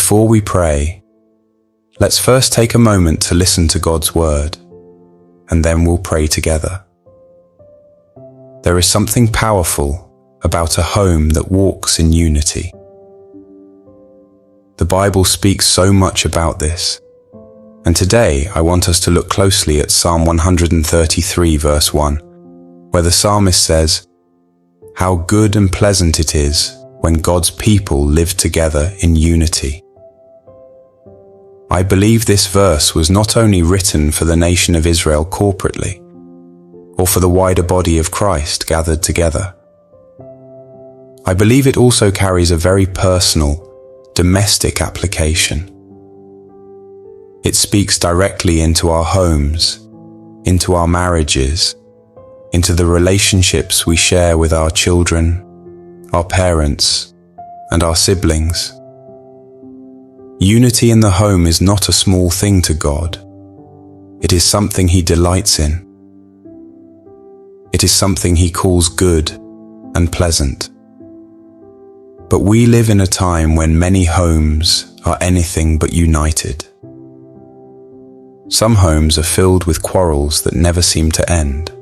Before we pray, let's first take a moment to listen to God's word, and then we'll pray together. There is something powerful about a home that walks in unity. The Bible speaks so much about this, and today I want us to look closely at Psalm 133 verse 1, where the psalmist says, "How good and pleasant it is when God's people live together in unity." I believe this verse was not only written for the nation of Israel corporately, or for the wider body of Christ gathered together. I believe it also carries a very personal, domestic application. It speaks directly into our homes, into our marriages, into the relationships we share with our children, our parents, and our siblings. Unity in the home is not a small thing to God. It is something He delights in. It is something He calls good and pleasant. But we live in a time when many homes are anything but united. Some homes are filled with quarrels that never seem to end.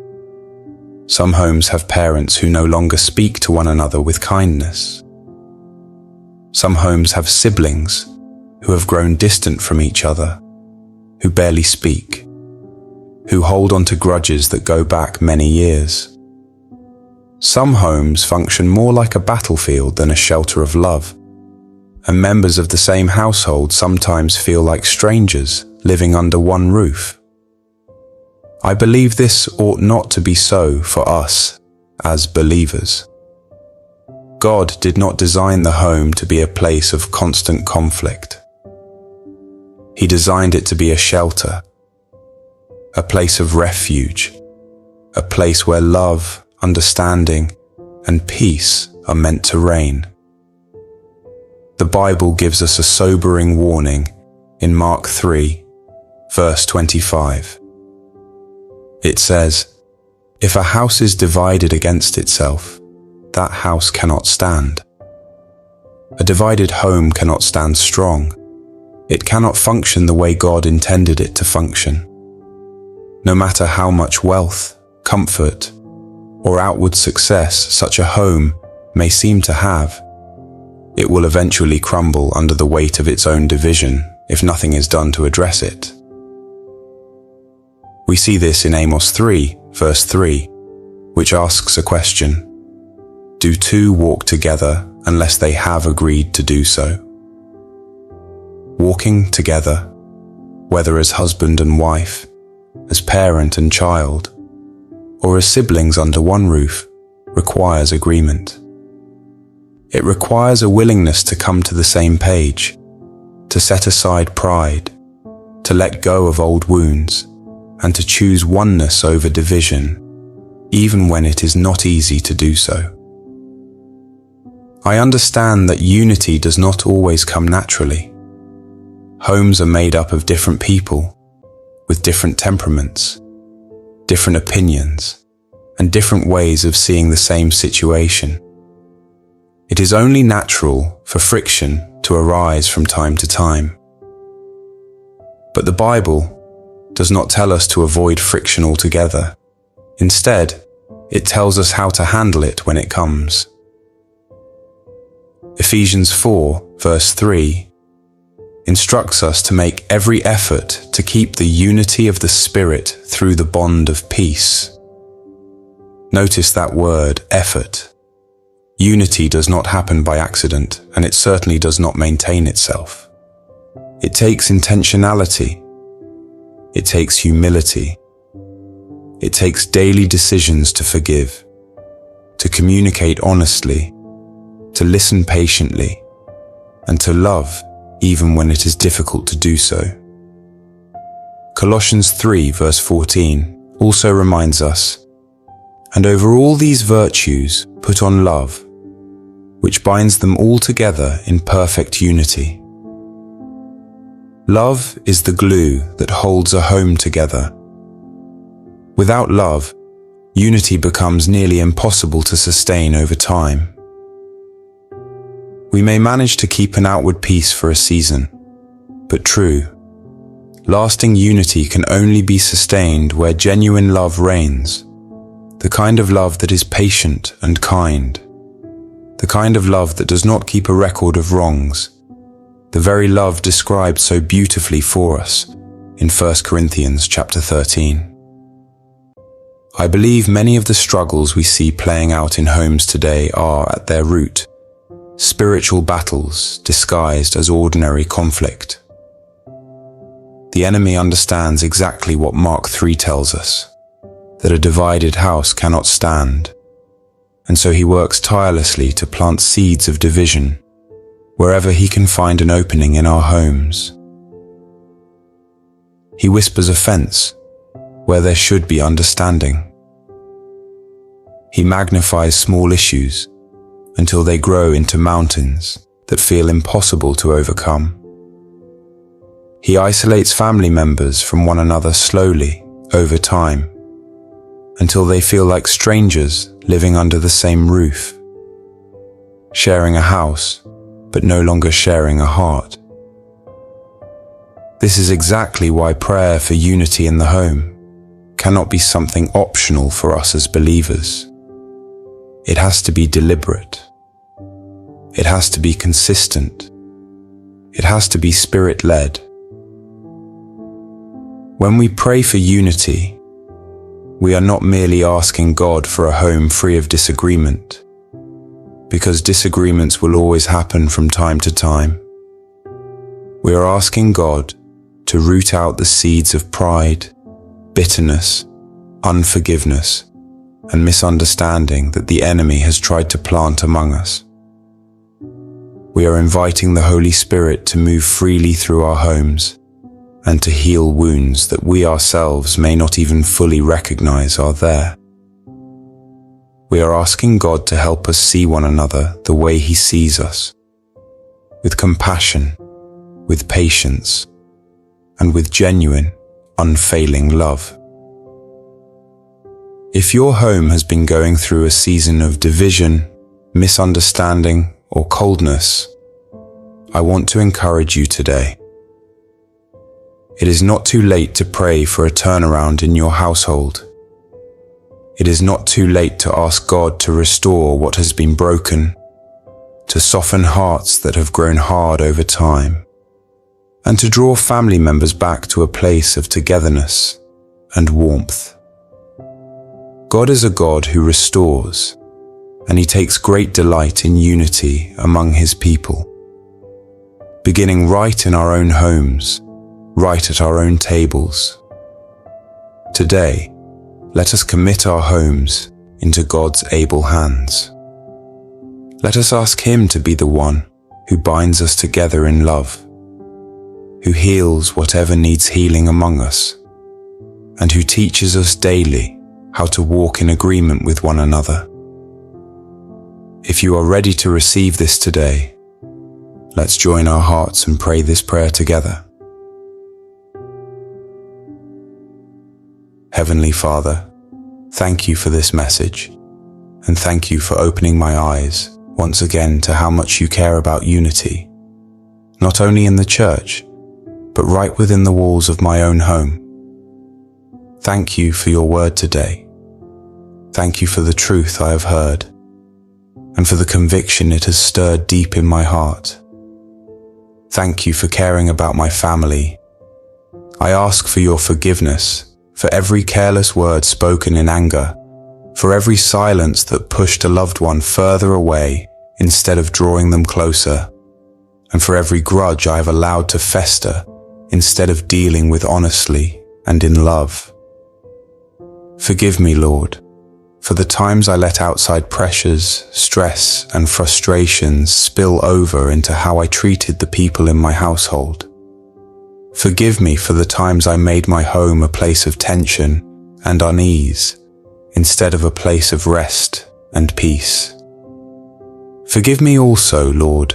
Some homes have parents who no longer speak to one another with kindness. Some homes have siblings who have grown distant from each other, who barely speak, who hold on to grudges that go back many years. Some homes function more like a battlefield than a shelter of love, and members of the same household sometimes feel like strangers living under one roof. I believe this ought not to be so for us as believers. God did not design the home to be a place of constant conflict. He designed it to be a shelter, a place of refuge, a place where love, understanding, and peace are meant to reign. The Bible gives us a sobering warning in Mark 3, verse 25. It says, "If a house is divided against itself, that house cannot stand. A divided home cannot stand strong. It cannot function the way God intended it to function. No matter how much wealth, comfort, or outward success such a home may seem to have, it will eventually crumble under the weight of its own division if nothing is done to address it." We see this in Amos 3, verse 3, which asks a question: "Do two walk together unless they have agreed to do so?" Walking together, whether as husband and wife, as parent and child, or as siblings under one roof, requires agreement. It requires a willingness to come to the same page, to set aside pride, to let go of old wounds, and to choose oneness over division, even when it is not easy to do so. I understand that unity does not always come naturally. Homes are made up of different people, with different temperaments, different opinions, and different ways of seeing the same situation. It is only natural for friction to arise from time to time. But the Bible does not tell us to avoid friction altogether. Instead, it tells us how to handle it when it comes. Ephesians 4, verse 3, instructs us to make every effort to keep the unity of the Spirit through the bond of peace. Notice that word, effort. Unity does not happen by accident, and it certainly does not maintain itself. It takes intentionality. It takes humility. It takes daily decisions to forgive, to communicate honestly, to listen patiently, and to love even when it is difficult to do so. Colossians 3 verse 14 also reminds us, "And over all these virtues put on love, which binds them all together in perfect unity." Love is the glue that holds a home together. Without love, unity becomes nearly impossible to sustain over time. We may manage to keep an outward peace for a season, but true, lasting unity can only be sustained where genuine love reigns, the kind of love that is patient and kind, the kind of love that does not keep a record of wrongs, the very love described so beautifully for us in 1 Corinthians chapter 13. I believe many of the struggles we see playing out in homes today are, at their root, spiritual battles disguised as ordinary conflict. The enemy understands exactly what Mark 3 tells us, that a divided house cannot stand, and so he works tirelessly to plant seeds of division wherever he can find an opening in our homes. He whispers offense where there should be understanding. He magnifies small issues until they grow into mountains that feel impossible to overcome. He isolates family members from one another slowly over time until they feel like strangers living under the same roof, sharing a house but no longer sharing a heart. This is exactly why prayer for unity in the home cannot be something optional for us as believers. It has to be deliberate. It has to be consistent. It has to be Spirit-led. When we pray for unity, we are not merely asking God for a home free of disagreement, because disagreements will always happen from time to time. We are asking God to root out the seeds of pride, bitterness, unforgiveness, and misunderstanding that the enemy has tried to plant among us. We are inviting the Holy Spirit to move freely through our homes and to heal wounds that we ourselves may not even fully recognize are there. We are asking God to help us see one another the way He sees us, with compassion, with patience, and with genuine, unfailing love. If your home has been going through a season of division, misunderstanding, or coldness, I want to encourage you today. It is not too late to pray for a turnaround in your household. It is not too late to ask God to restore what has been broken, to soften hearts that have grown hard over time, and to draw family members back to a place of togetherness and warmth. God is a God who restores, and He takes great delight in unity among His people, beginning right in our own homes, right at our own tables. Today, let us commit our homes into God's able hands. Let us ask Him to be the one who binds us together in love, who heals whatever needs healing among us, and who teaches us daily how to walk in agreement with one another. If you are ready to receive this today, let's join our hearts and pray this prayer together. Heavenly Father, thank you for this message, and thank you for opening my eyes once again to how much you care about unity, not only in the church, but right within the walls of my own home. Thank you for your word today. Thank you for the truth I have heard, and for the conviction it has stirred deep in my heart. Thank you for caring about my family. I ask for your forgiveness for every careless word spoken in anger, for every silence that pushed a loved one further away instead of drawing them closer, and for every grudge I have allowed to fester instead of dealing with honestly and in love. Forgive me, Lord, for the times I let outside pressures, stress, and frustrations spill over into how I treated the people in my household. Forgive me for the times I made my home a place of tension and unease instead of a place of rest and peace. Forgive me also, Lord,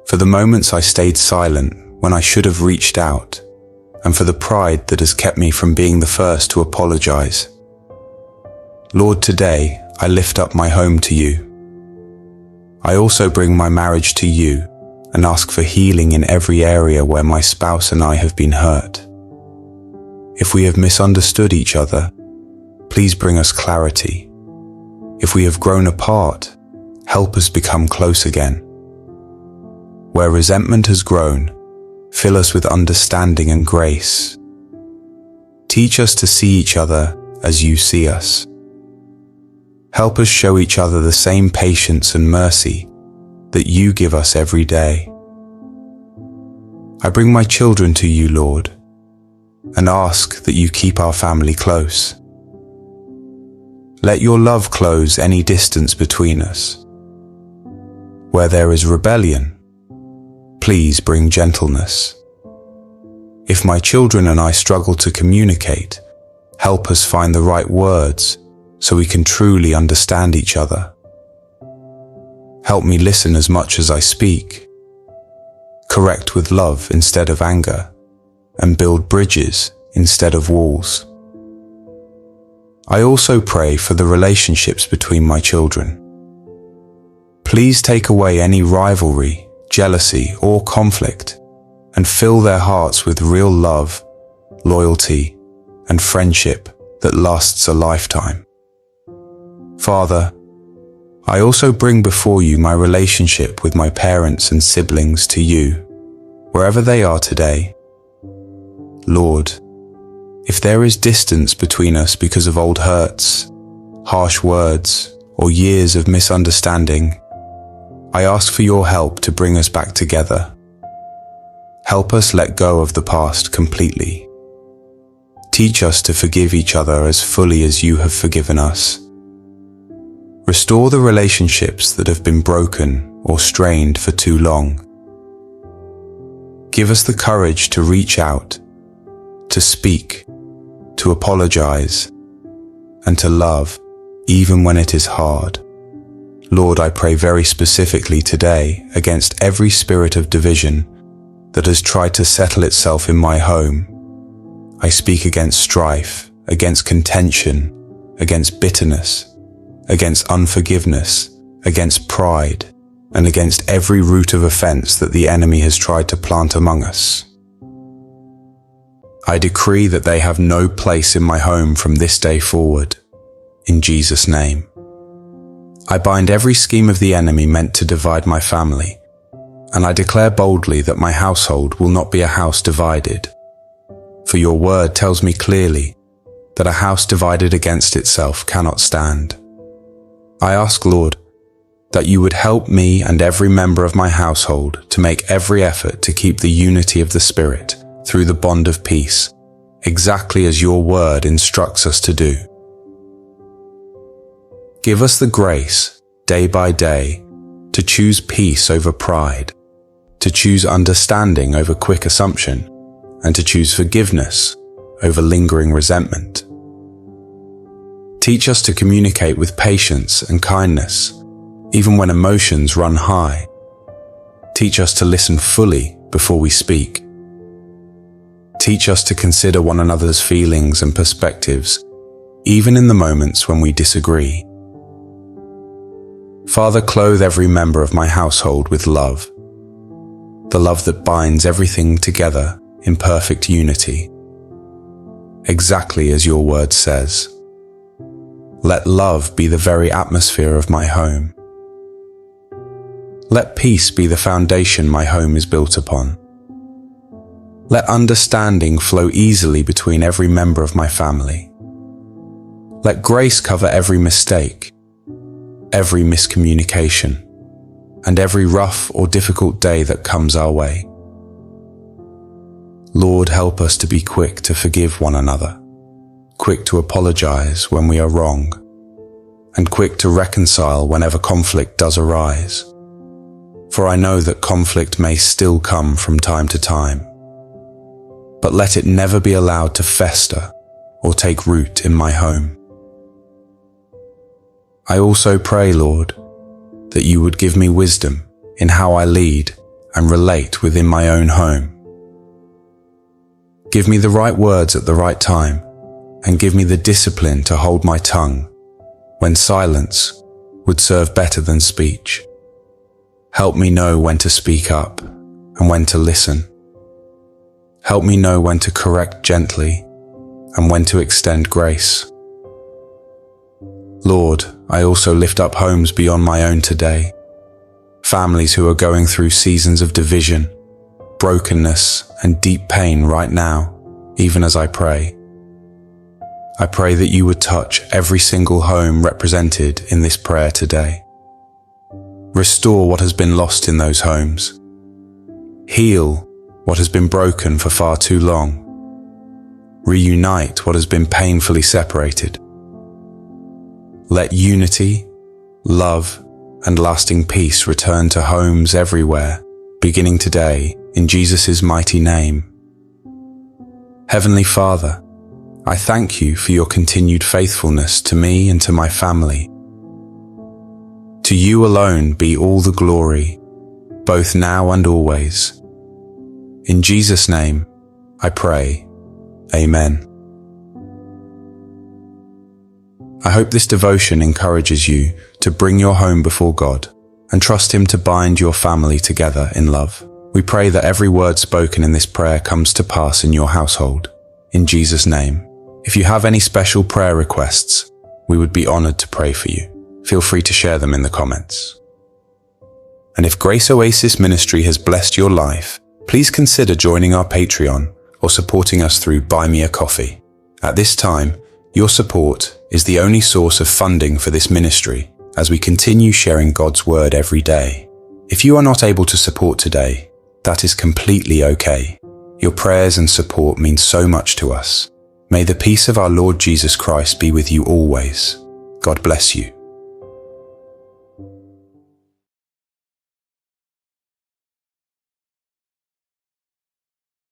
for the moments I stayed silent when I should have reached out, and for the pride that has kept me from being the first to apologize. Lord, today I lift up my home to you. I also bring my marriage to you, and ask for healing in every area where my spouse and I have been hurt. If we have misunderstood each other, please bring us clarity. If we have grown apart, help us become close again. Where resentment has grown, fill us with understanding and grace. Teach us to see each other as you see us. Help us show each other the same patience and mercy that you give us every day. I bring my children to you, Lord, and ask that you keep our family close. Let your love close any distance between us. Where there is rebellion, please bring gentleness. If my children and I struggle to communicate, help us find the right words so we can truly understand each other. Help me listen as much as I speak. Correct with love instead of anger, and build bridges instead of walls. I also pray for the relationships between my children. Please take away any rivalry, jealousy, or conflict, and fill their hearts with real love, loyalty, and friendship that lasts a lifetime. Father, I also bring before you my relationship with my parents and siblings to you, wherever they are today. Lord, if there is distance between us because of old hurts, harsh words, or years of misunderstanding, I ask for your help to bring us back together. Help us let go of the past completely. Teach us to forgive each other as fully as you have forgiven us. Restore the relationships that have been broken or strained for too long. Give us the courage to reach out, to speak, to apologize, and to love, even when it is hard. Lord, I pray very specifically today against every spirit of division that has tried to settle itself in my home. I speak against strife, against contention, against bitterness, against unforgiveness, against pride, and against every root of offense that the enemy has tried to plant among us. I decree that they have no place in my home from this day forward, in Jesus' name. I bind every scheme of the enemy meant to divide my family, and I declare boldly that my household will not be a house divided. For your word tells me clearly that a house divided against itself cannot stand. I ask, Lord, that you would help me and every member of my household to make every effort to keep the unity of the Spirit through the bond of peace, exactly as your word instructs us to do. Give us the grace, day by day, to choose peace over pride, to choose understanding over quick assumption, and to choose forgiveness over lingering resentment. Teach us to communicate with patience and kindness, even when emotions run high. Teach us to listen fully before we speak. Teach us to consider one another's feelings and perspectives, even in the moments when we disagree. Father, clothe every member of my household with love, the love that binds everything together in perfect unity, exactly as your word says. Let love be the very atmosphere of my home. Let peace be the foundation my home is built upon. Let understanding flow easily between every member of my family. Let grace cover every mistake, every miscommunication, and every rough or difficult day that comes our way. Lord, help us to be quick to forgive one another, quick to apologize when we are wrong, and quick to reconcile whenever conflict does arise. For I know that conflict may still come from time to time, but let it never be allowed to fester or take root in my home. I also pray, Lord, that you would give me wisdom in how I lead and relate within my own home. Give me the right words at the right time, and give me the discipline to hold my tongue when silence would serve better than speech. Help me know when to speak up and when to listen. Help me know when to correct gently and when to extend grace. Lord, I also lift up homes beyond my own today, families who are going through seasons of division, brokenness, and deep pain right now, even as I pray. I pray that you would touch every single home represented in this prayer today. Restore what has been lost in those homes. Heal what has been broken for far too long. Reunite what has been painfully separated. Let unity, love, and lasting peace return to homes everywhere, beginning today, in Jesus' mighty name. Heavenly Father, I thank you for your continued faithfulness to me and to my family. To you alone be all the glory, both now and always. In Jesus' name, I pray. Amen. I hope this devotion encourages you to bring your home before God and trust Him to bind your family together in love. We pray that every word spoken in this prayer comes to pass in your household. In Jesus' name. If you have any special prayer requests, we would be honored to pray for you. Feel free to share them in the comments. And if Grace Oasis Ministry has blessed your life, please consider joining our Patreon or supporting us through Buy Me a Coffee. At this time, your support is the only source of funding for this ministry as we continue sharing God's Word every day. If you are not able to support today, that is completely okay. Your prayers and support mean so much to us. May the peace of our Lord Jesus Christ be with you always. God bless you.